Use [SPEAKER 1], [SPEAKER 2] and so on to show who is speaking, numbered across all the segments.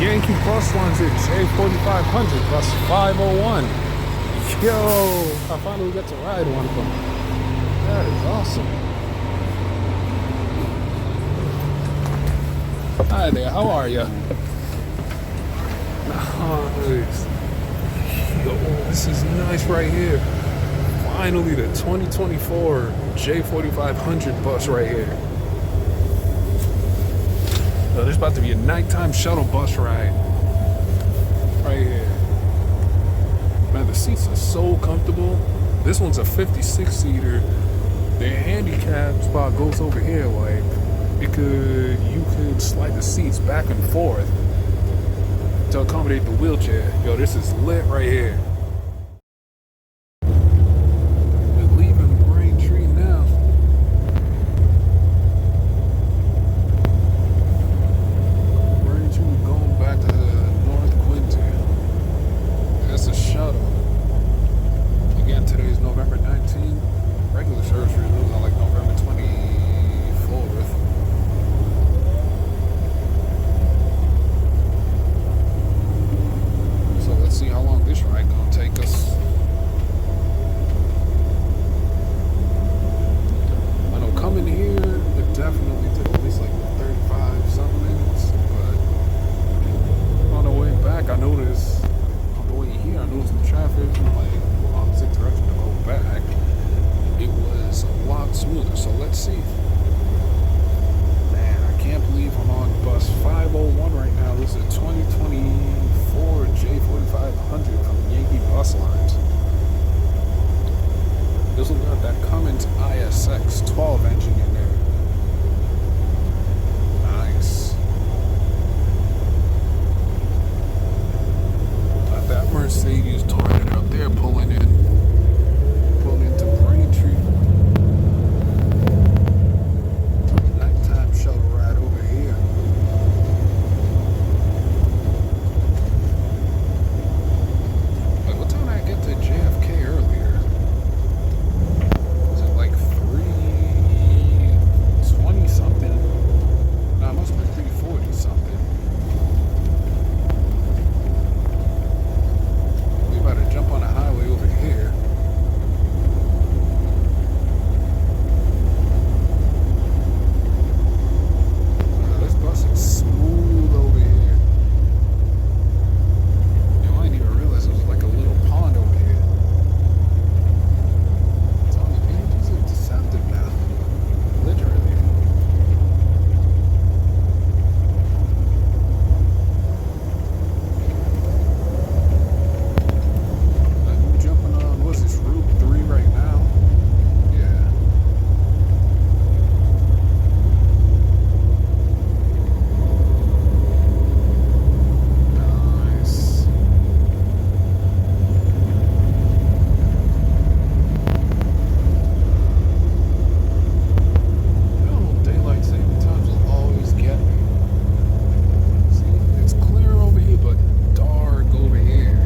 [SPEAKER 1] Yankee bus lines at J4500, bus 501. Yo, I finally got to ride one of them. That is awesome. Hi there, how are you? Nice. Yo, this is nice right here. Finally, the 2024 J4500 bus right here. So there's about to be a nighttime shuttle bus ride right here. Man, the seats are so comfortable. This one's a 56-seater. The handicap spot goes over here, like you could slide the seats back and forth to accommodate the wheelchair. Yo, this is lit right here. We're leaving Braintree now. Braintree going back to North Quincy. That's a shuttle. Again, today's November 19th. Regular service resumes on like November 24th. So let's see how long this ride gonna take us. I know coming here, it definitely took at least like 35 something minutes, but on the way back, I noticed, on the way here, I noticed the traffic from like opposite direction to go back. It was a lot smoother, so let's see. Man, I can't believe I'm on bus 501 right now. This is a 2024 J4500 from Yankee Bus Lines. This one got that Cummins ISX 12 engine in there. Nice. Got that Mercedes Toyota out there pulling into Braintree. Nighttime shuttle ride over here. Like, what time did I get to JFK earlier? Was it like 3:20 something? No, it must have been 3:40 something. We about to jump on the highway over here. This bus is smooth over here. You know, I didn't even realize it was like a little pond over here. It's on the edges of deceptive now. Literally. I'm jumping on, what's this, Route 3 right now? Yeah. Nice. No, daylight saving times will always get me. See, it's clear over here, but dark over here.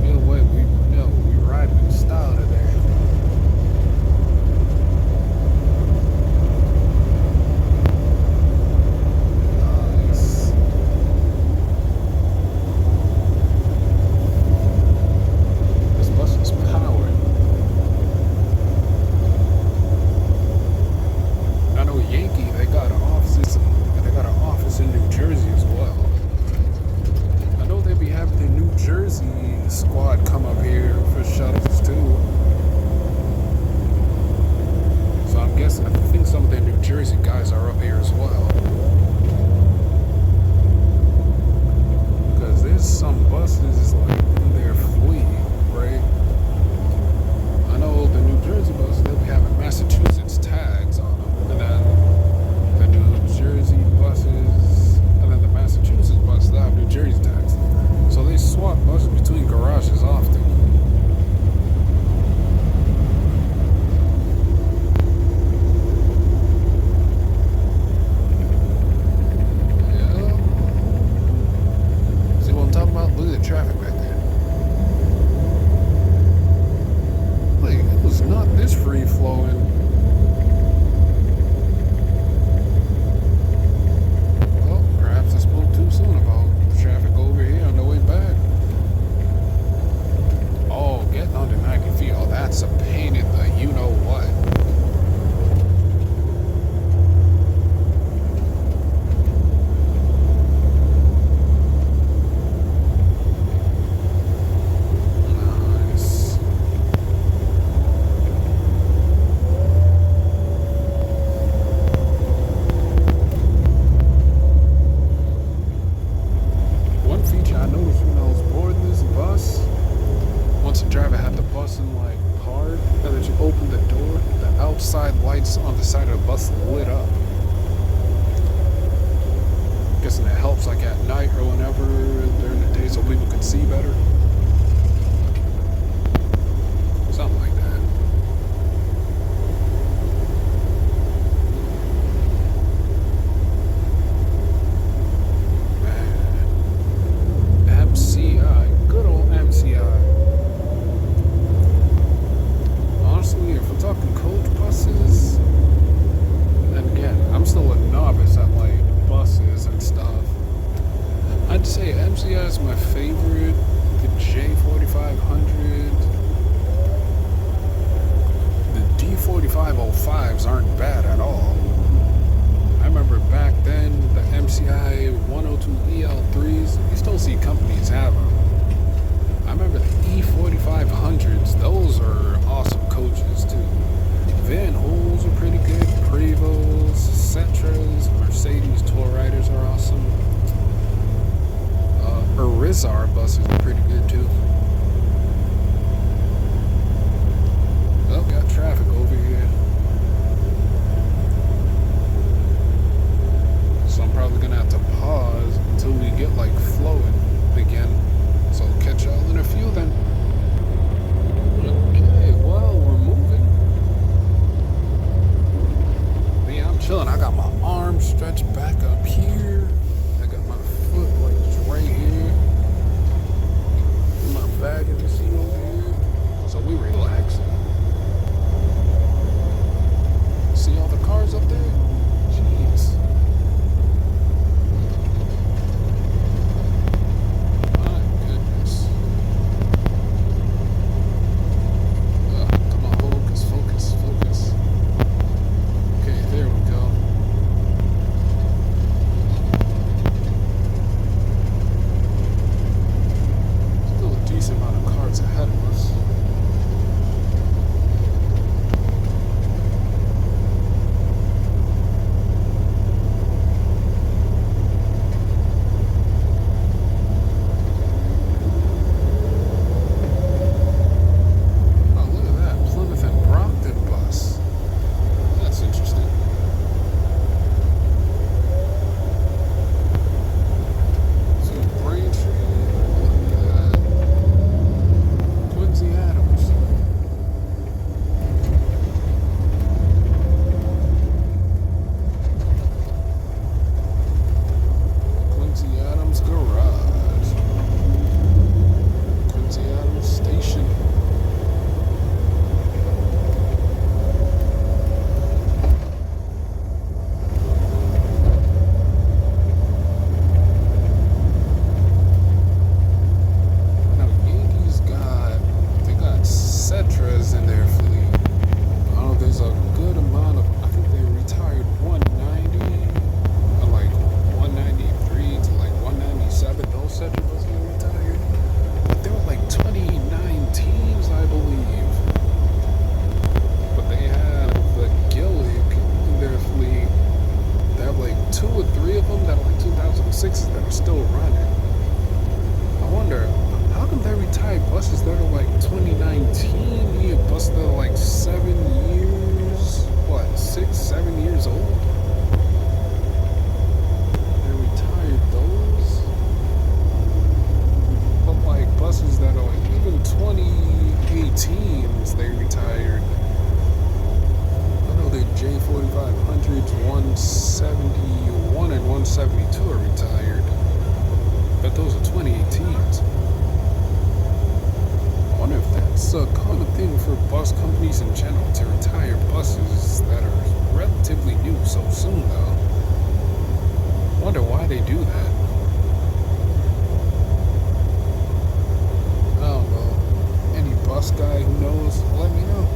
[SPEAKER 1] Either way, we ride with style today. Nice. This bus is powered. I know Yankee, they got an office in New Jersey as well. I know they be having the New Jersey squad come up here for shuttles too. So I'm guessing, I think some of the New Jersey guys are up here as well. Because there's some buses like in their fleet, right? I know the New Jersey buses, they'll be having Massachusetts tags on them. And then the New Jersey buses, and then the Massachusetts buses, they'll have New Jersey tags. So they swap buses between garages often. the side of the bus lit up. Guessing it helps like at night or whenever during the day so people can see better. Something like that. Man. MCI. Good old MCI. Honestly, if we're talking coach buses, and again, I'm still a novice at like buses and stuff. I'd say MCI is my favorite. The J4500. The D4505s aren't bad at all. I remember back then the MCI 102EL3s, you still see companies have them. I remember the E4500s, those are awesome coaches too. Van Holes are pretty good, Prevos, Cetras, Mercedes Tour Riders are awesome. Rizar buses are pretty good too. Oh, got traffic over here. So I'm probably gonna have to pause until we get like flowing again. So I'll catch y'all in a few then. Okay, well, we're moving. Yeah, I'm chilling. I got my arms stretched back up here. I got my foot like just right here. My bag in the seat over here. So we relaxing. See all the cars up there? Jeez. My goodness. Come on, focus. Okay, there we go. Still a decent amount of cars ahead of us. buses that are like 2019, you have buses that are like 7 years, what, 6, 7 years old? They retired those. But like buses that are like even 2018s, they retired. I know the J4500s, 171 and 172 are retired. But those are 2018s. I wonder if that's a common thing for bus companies in general to retire buses that are relatively new so soon, though. I wonder why they do that. I don't know. Any bus guy who knows, let me know.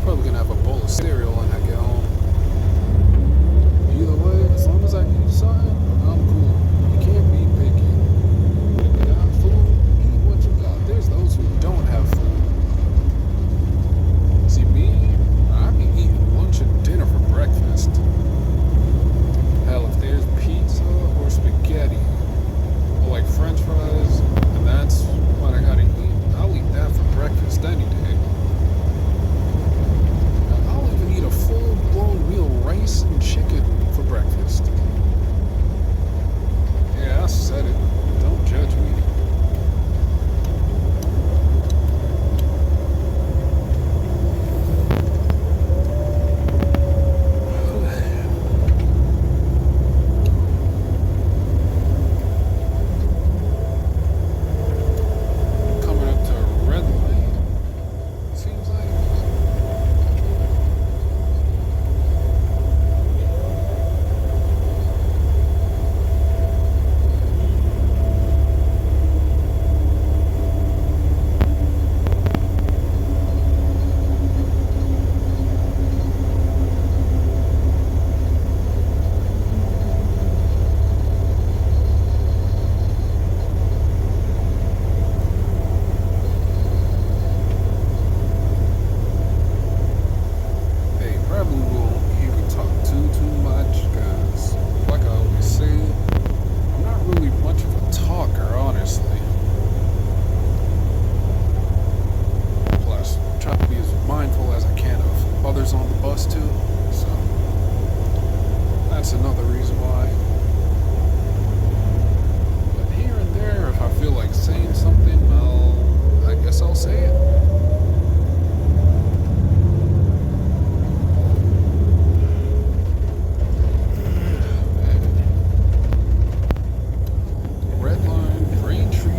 [SPEAKER 1] Probably gonna have a bowl of cereal when I get home. Either way, as long as I eat something, I'm cool. You can't be picky. If you got food, eat what you got. There's those who don't have food. See me, I be eating lunch and dinner for breakfast. Hell, if there's pizza or spaghetti, or like French fries, and that's what I gotta eat, I'll eat that for breakfast any day. I'll even eat a full-blown meal of rice and chicken for breakfast. Yeah, I said it. Don't judge me. On the bus too, so that's another reason why. But here and there, if I feel like saying something, I guess I'll say it. Red line, Braintree.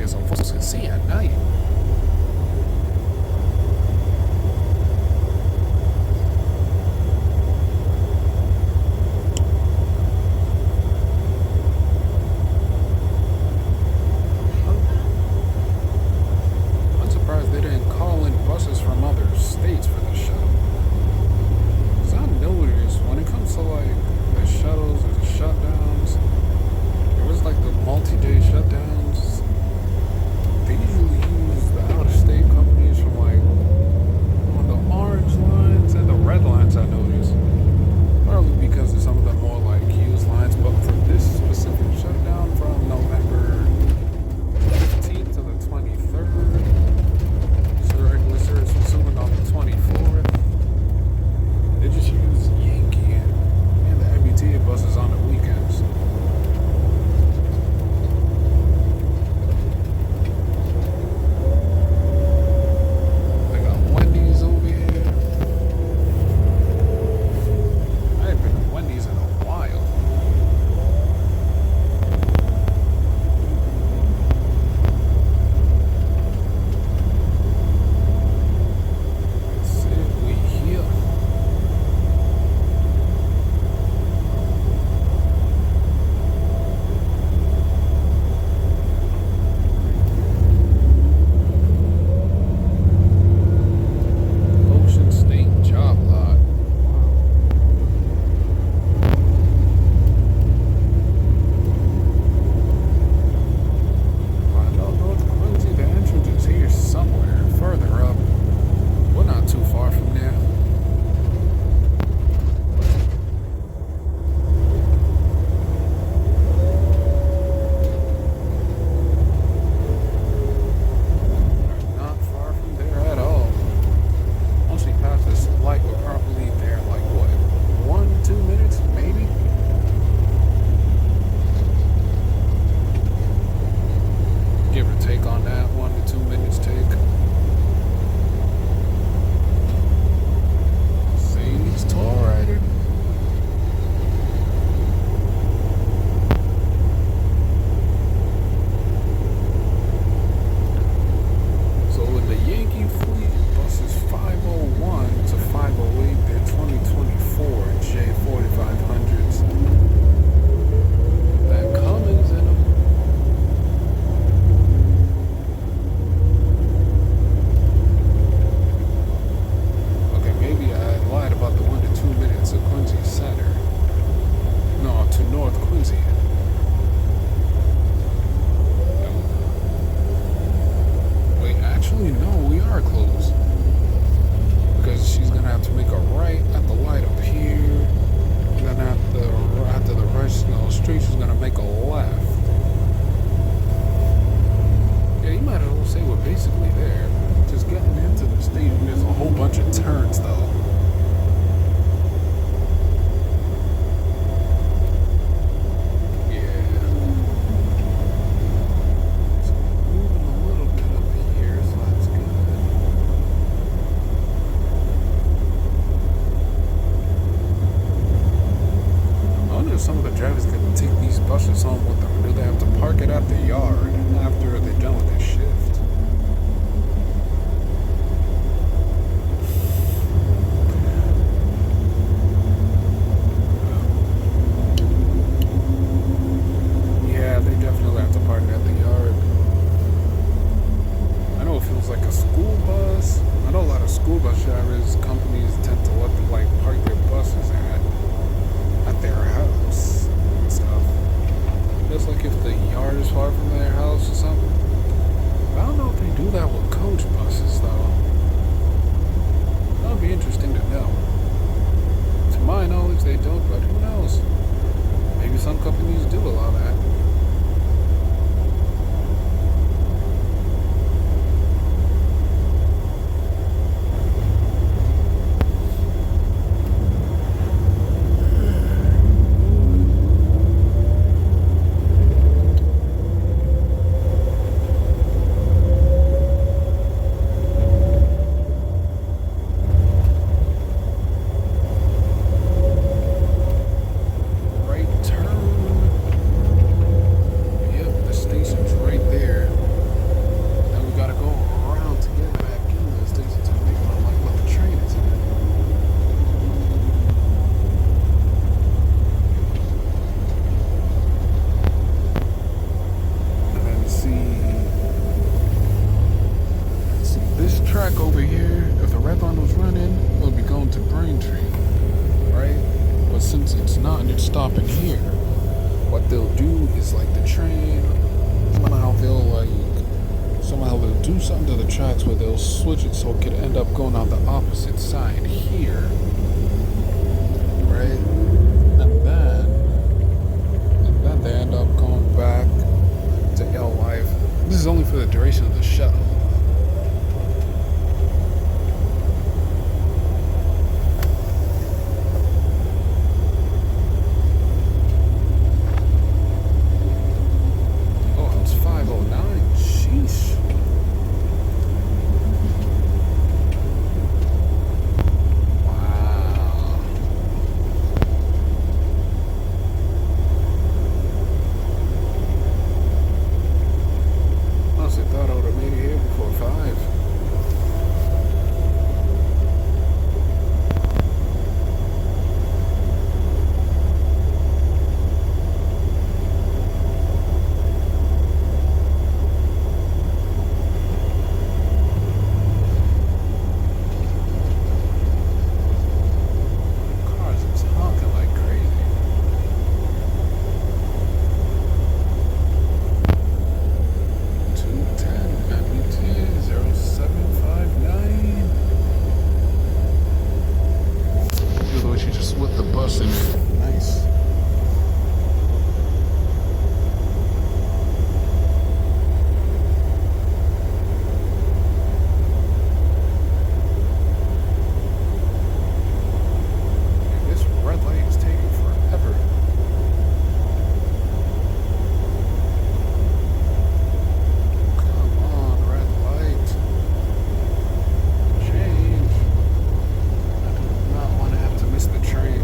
[SPEAKER 1] so folks can see at night. I'm surprised they didn't call in buses from other states for the shuttle. Because I noticed when it comes to like the shuttles or the shutdowns, there was like the multi-day shutdowns. They usually use the out-of-state companies from like on the orange lines and the red lines, I noticed. Probably because of some of the more like used lines, but for this specific shutdown from November 15th to the 23rd, so regular service resuming on the 24th, they just use Yankee and the MBTA buses on the weekends. To North Quincy. Wait, actually, no, we are close. Because she's gonna have to make a right at the light up here. Then after the rest of the street, she's gonna make a left. Yeah, you might as well say we're basically there. Just getting into the station, there's a whole bunch of turns though. Some of the drivers can take these buses home with them, or do they have to park it at the yard after they're done with their shift? track over here, if the red line was running, it would be going to Braintree, right? But since it's not and it's stopping here, what they'll do is like the train, somehow they'll do something to the tracks where they'll switch it so it could end up going on the opposite side here, right? And then they end up going back to L Life. This is only for the duration of the shuttle. Oh, it's 5:09. Sheesh. Nice. This red light is taking forever. Come on, red light. Change. I do not want to have to miss the train.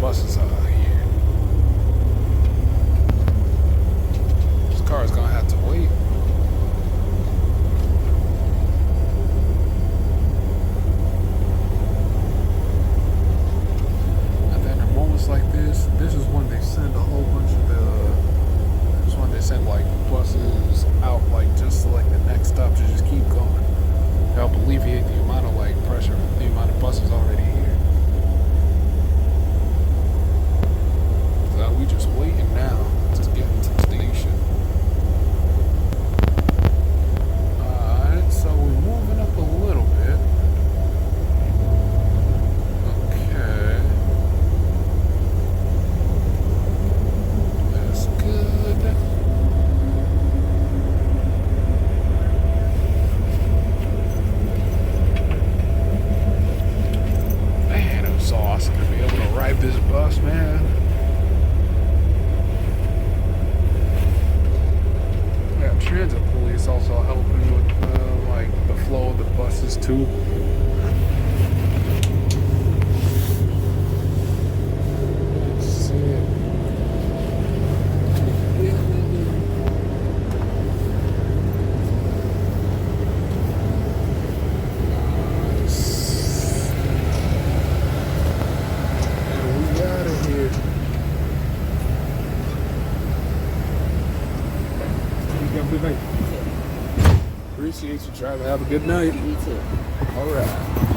[SPEAKER 1] Buses out here. This car is gonna have to wait. And then in moments like this is when they send a whole bunch of this is when they send like buses out, like just to like the next stop to just keep going. Help alleviate the amount of like pressure, the amount of buses already here. We just waiting now to get into the station. Alright, so we're moving up a little bit. Okay. That's good. Man, it was so awesome to be able to ride this bus, man. Transit police also helping with like the flow of the buses too. Let's see. And we out of here. Have a good night. Appreciate you, Trevor. Have a good night.
[SPEAKER 2] You too.
[SPEAKER 1] All right.